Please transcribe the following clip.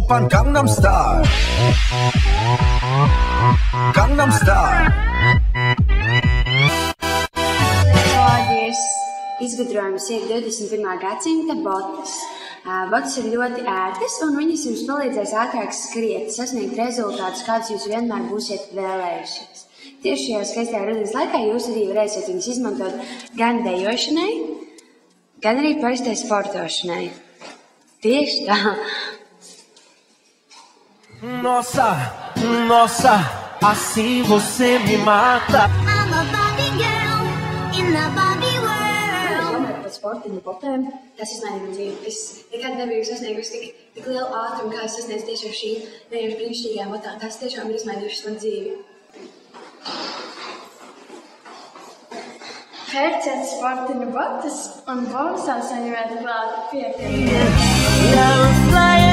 Oppan Gangnam Style. Gangnam Style. Tehnoloģijas izgudrojums ir 21. gadsimta botas. Botas ir ļoti ērtas, un viņas jums palīdzēs ātrāk skriet, sasniegt rezultātus, kādus jūs vienmēr būsiet vēlējušies. Tieši šajā skaistajā rudens laikā jūs arī varēsiet viņas izmantot gan dejošanai, gan arī parastai sportošanai. Tieši tā. Nossa, nossa, assim você me mata. I'm a Barbie girl in the Barbie world. Domājot par sportiņu botēm, tas izmainīja manu dzīvi. Es nekad nebiju sasniegusi tik lielu ātrumu, kā es sasniedzu tieši ar šīm vienkārši brīnišķīgajām botām. Tas tiešām ir izmainījušas manu dzīvi. Pērciet sportiņu botas un bonusā saņemiet klāt 5. Fly